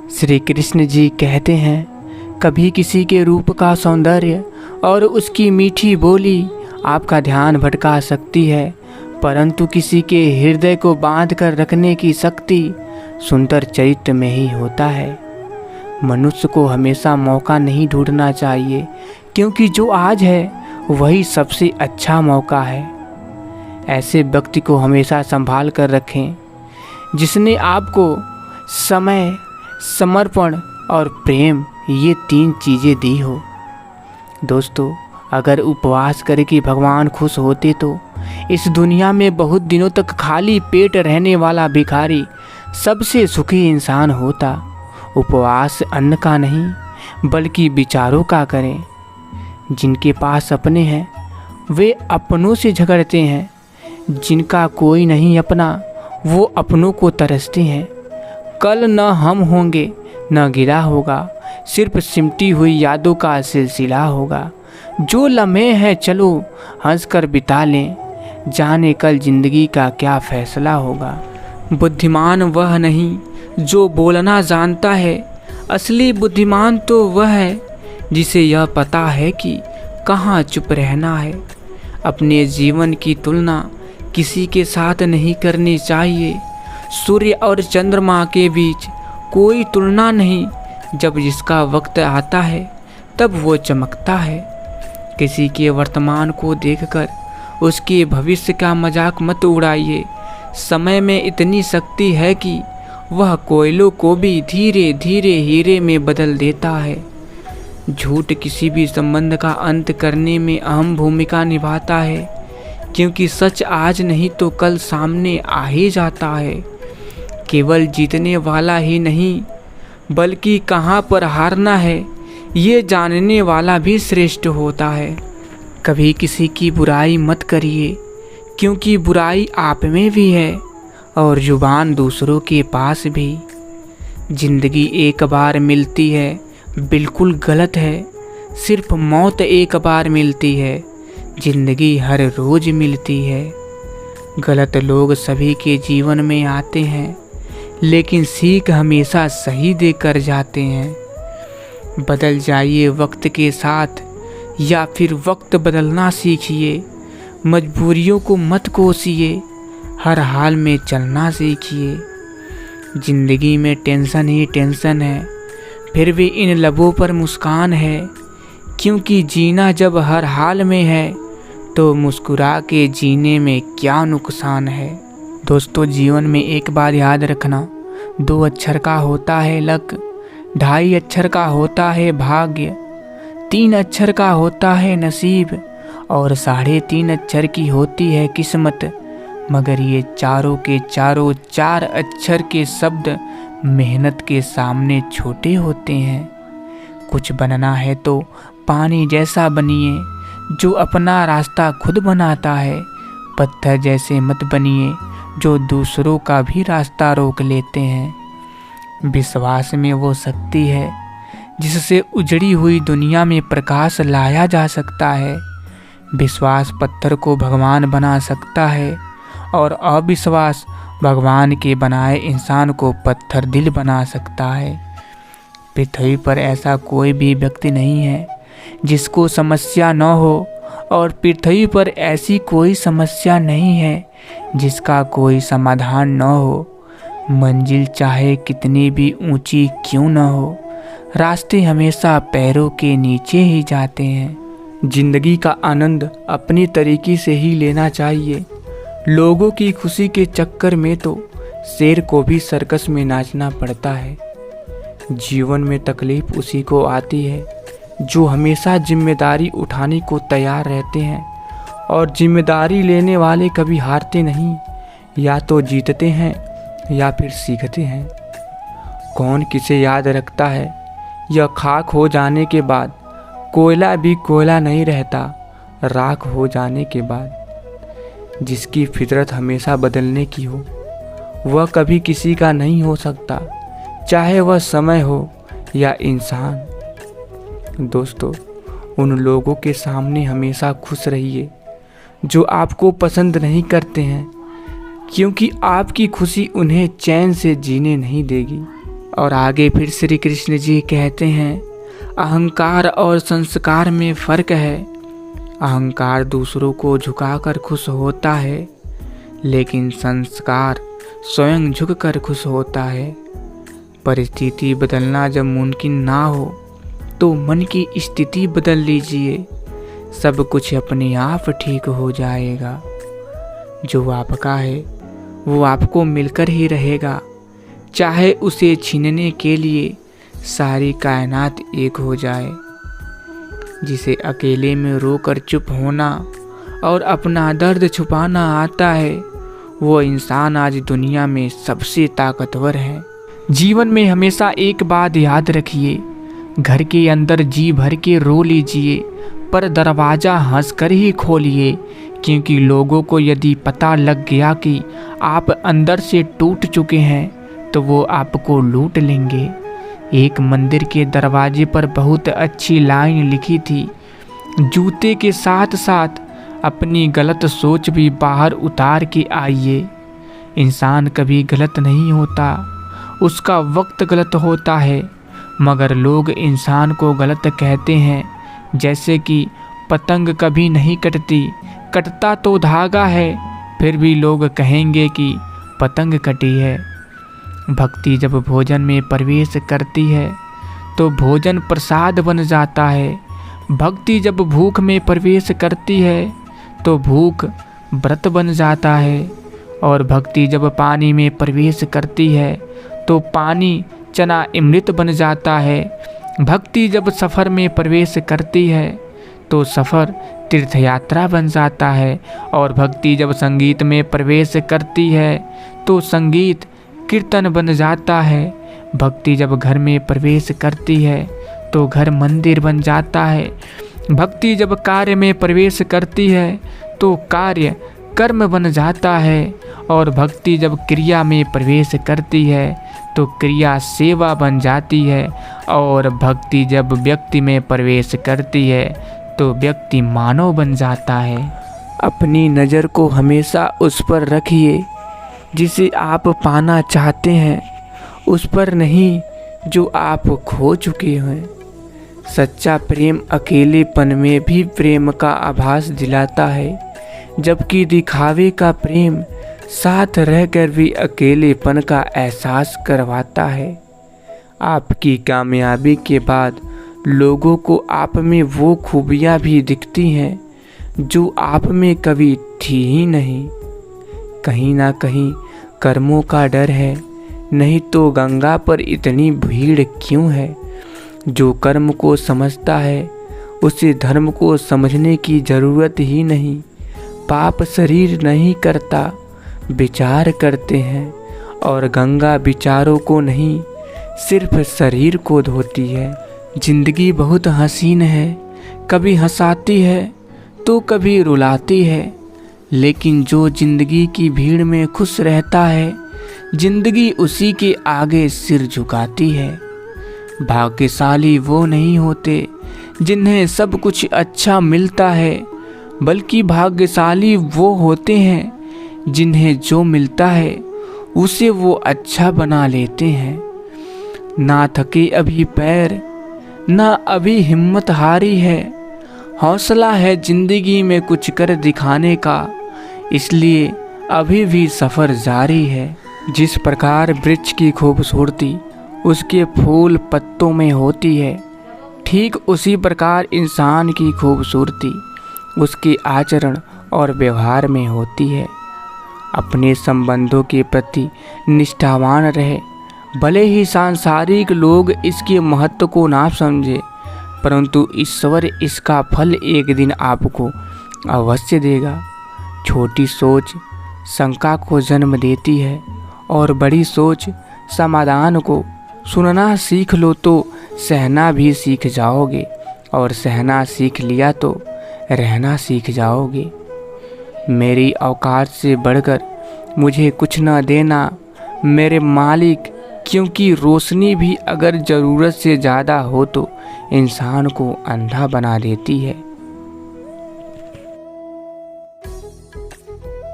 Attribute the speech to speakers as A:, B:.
A: श्री कृष्ण जी कहते हैं, कभी किसी के रूप का सौंदर्य और उसकी मीठी बोली आपका ध्यान भटका सकती है, परंतु किसी के हृदय को बांध कर रखने की शक्ति सुंदर चरित्र में ही होता है। मनुष्य को हमेशा मौका नहीं ढूंढना चाहिए, क्योंकि जो आज है वही सबसे अच्छा मौका है। ऐसे व्यक्ति को हमेशा संभाल कर रखें जिसने आपको समय, समर्पण और प्रेम, ये 3 चीज़ें दी हो। दोस्तों, अगर उपवास करके भगवान खुश होते तो इस दुनिया में बहुत दिनों तक खाली पेट रहने वाला भिखारी सबसे सुखी इंसान होता। उपवास अन्न का नहीं बल्कि विचारों का करें। जिनके पास अपने हैं वे अपनों से झगड़ते हैं, जिनका कोई नहीं अपना वो अपनों को तरसते हैं। कल न हम होंगे न गिला होगा, सिर्फ सिमटी हुई यादों का सिलसिला होगा। जो लम्हे हैं चलो हंस कर बिता लें, जाने कल जिंदगी का क्या फैसला होगा। बुद्धिमान वह नहीं जो बोलना जानता है, असली बुद्धिमान तो वह है जिसे यह पता है कि कहाँ चुप रहना है। अपने जीवन की तुलना किसी के साथ नहीं करनी चाहिए। सूर्य और चंद्रमा के बीच कोई तुलना नहीं, जब जिसका वक्त आता है तब वो चमकता है। किसी के वर्तमान को देखकर उसके भविष्य का मजाक मत उड़ाइए। समय में इतनी शक्ति है कि वह कोयलों को भी धीरे धीरे हीरे में बदल देता है। झूठ किसी भी संबंध का अंत करने में अहम भूमिका निभाता है, क्योंकि सच आज नहीं तो कल सामने आ ही जाता है। केवल जीतने वाला ही नहीं बल्कि कहाँ पर हारना है ये जानने वाला भी श्रेष्ठ होता है। कभी किसी की बुराई मत करिए, क्योंकि बुराई आप में भी है और जुबान दूसरों के पास भी। जिंदगी एक बार मिलती है बिल्कुल गलत है, सिर्फ मौत एक बार मिलती है, जिंदगी हर रोज मिलती है। गलत लोग सभी के जीवन में आते हैं, लेकिन सीख हमेशा सही देकर जाते हैं। बदल जाइए वक्त के साथ या फिर वक्त बदलना सीखिए। मजबूरियों को मत कोसिए, हर हाल में चलना सीखिए। जिंदगी में टेंशन ही टेंशन है, फिर भी इन लबों पर मुस्कान है, क्योंकि जीना जब हर हाल में है तो मुस्कुरा के जीने में क्या नुकसान है। दोस्तों, जीवन में एक बात याद रखना, 2 अक्षर का होता है लक, 2.5 अक्षर का होता है भाग्य, 3 अक्षर का होता है नसीब और 3.5 अक्षर की होती है किस्मत। मगर ये चारों के चारों 4 अक्षर के शब्द मेहनत के सामने छोटे होते हैं। कुछ बनना है तो पानी जैसा बनिए, जो अपना रास्ता खुद बनाता है। पत्थर जैसे मत बनिए, जो दूसरों का भी रास्ता रोक लेते हैं। विश्वास में वो शक्ति है जिससे उजड़ी हुई दुनिया में प्रकाश लाया जा सकता है। विश्वास पत्थर को भगवान बना सकता है और अविश्वास भगवान के बनाए इंसान को पत्थर दिल बना सकता है। पृथ्वी पर ऐसा कोई भी व्यक्ति नहीं है जिसको समस्या न हो, और पृथ्वी पर ऐसी कोई समस्या नहीं है जिसका कोई समाधान न हो। मंजिल चाहे कितनी भी ऊंची क्यों न हो, रास्ते हमेशा पैरों के नीचे ही जाते हैं। जिंदगी का आनंद अपनी तरीके से ही लेना चाहिए। लोगों की खुशी के चक्कर में तो शेर को भी सर्कस में नाचना पड़ता है। जीवन में तकलीफ उसी को आती है जो हमेशा जिम्मेदारी उठाने को तैयार रहते हैं, और जिम्मेदारी लेने वाले कभी हारते नहीं, या तो जीतते हैं या फिर सीखते हैं। कौन किसे याद रखता है, यह खाक हो जाने के बाद। कोयला भी कोयला नहीं रहता राख हो जाने के बाद। जिसकी फितरत हमेशा बदलने की हो वह कभी किसी का नहीं हो सकता, चाहे वह समय हो या इंसान। दोस्तों, उन लोगों के सामने हमेशा खुश रहिए जो आपको पसंद नहीं करते हैं, क्योंकि आपकी खुशी उन्हें चैन से जीने नहीं देगी। और आगे फिर श्री कृष्ण जी कहते हैं, अहंकार और संस्कार में फ़र्क है। अहंकार दूसरों को झुकाकर खुश होता है, लेकिन संस्कार स्वयं झुककर खुश होता है। परिस्थिति बदलना जब मुमकिन ना हो तो मन की स्थिति बदल लीजिए, सब कुछ अपने आप ठीक हो जाएगा। जो आपका है वो आपको मिलकर ही रहेगा, चाहे उसे छीनने के लिए सारी कायनात एक हो जाए। जिसे अकेले में रोकर चुप होना और अपना दर्द छुपाना आता है, वो इंसान आज दुनिया में सबसे ताकतवर है। जीवन में हमेशा एक बात याद रखिए, घर के अंदर जी भर के रो लीजिए, पर दरवाज़ा हंसकर ही खोलिए, क्योंकि लोगों को यदि पता लग गया कि आप अंदर से टूट चुके हैं तो वो आपको लूट लेंगे। एक मंदिर के दरवाजे पर बहुत अच्छी लाइन लिखी थी, जूते के साथ साथ अपनी गलत सोच भी बाहर उतार के आइए। इंसान कभी गलत नहीं होता, उसका वक्त गलत होता है, मगर लोग इंसान को गलत कहते हैं। जैसे कि पतंग कभी नहीं कटती, कटता तो धागा है, फिर भी लोग कहेंगे कि पतंग कटी है। भक्ति जब भोजन में प्रवेश करती है तो भोजन प्रसाद बन जाता है। भक्ति जब भूख में प्रवेश करती है तो भूख व्रत बन जाता है। और भक्ति जब पानी में प्रवेश करती है तो पानी चना अमृत बन जाता है। भक्ति जब सफ़र में प्रवेश करती है तो सफ़र तीर्थ यात्रा बन जाता है। और भक्ति जब संगीत में प्रवेश करती है तो संगीत कीर्तन बन जाता है। भक्ति जब घर में प्रवेश करती है तो घर मंदिर बन जाता है। भक्ति जब कार्य में प्रवेश करती है तो कार्य कर्म बन जाता है। और भक्ति जब क्रिया में प्रवेश करती है तो क्रिया सेवा बन जाती है। और भक्ति जब व्यक्ति में प्रवेश करती है तो व्यक्ति मानव बन जाता है। अपनी नज़र को हमेशा उस पर रखिए जिसे आप पाना चाहते हैं, उस पर नहीं जो आप खो चुके हैं। सच्चा प्रेम अकेलेपन में भी प्रेम का आभास दिलाता है, जबकि दिखावे का प्रेम साथ रहकर भी अकेलेपन का एहसास करवाता है। आपकी कामयाबी के बाद लोगों को आप में वो खूबियाँ भी दिखती हैं जो आप में कभी थी ही नहीं। कहीं ना कहीं कर्मों का डर है, नहीं तो गंगा पर इतनी भीड़ क्यों है। जो कर्म को समझता है उसे धर्म को समझने की ज़रूरत ही नहीं। पाप शरीर नहीं करता, विचार करते हैं, और गंगा विचारों को नहीं सिर्फ शरीर को धोती है। जिंदगी बहुत हसीन है, कभी हंसाती है तो कभी रुलाती है, लेकिन जो जिंदगी की भीड़ में खुश रहता है, जिंदगी उसी के आगे सिर झुकाती है। भाग्यशाली वो नहीं होते जिन्हें सब कुछ अच्छा मिलता है, बल्कि भाग्यशाली वो होते हैं जिन्हें जो मिलता है उसे वो अच्छा बना लेते हैं। ना थके अभी पैर, ना अभी हिम्मत हारी है, हौसला है जिंदगी में कुछ कर दिखाने का, इसलिए अभी भी सफ़र जारी है। जिस प्रकार वृक्ष की खूबसूरती उसके फूल पत्तों में होती है, ठीक उसी प्रकार इंसान की खूबसूरती उसके आचरण और व्यवहार में होती है। अपने संबंधों के प्रति निष्ठावान रहे, भले ही सांसारिक लोग इसके महत्व को ना समझे, परंतु ईश्वर इसका फल एक दिन आपको अवश्य देगा। छोटी सोच शंका को जन्म देती है और बड़ी सोच समाधान को। सुनना सीख लो तो सहना भी सीख जाओगे, और सहना सीख लिया तो रहना सीख जाओगे। मेरी औकात से बढ़कर मुझे कुछ न देना मेरे मालिक, क्योंकि रोशनी भी अगर ज़रूरत से ज़्यादा हो तो इंसान को अंधा बना देती है।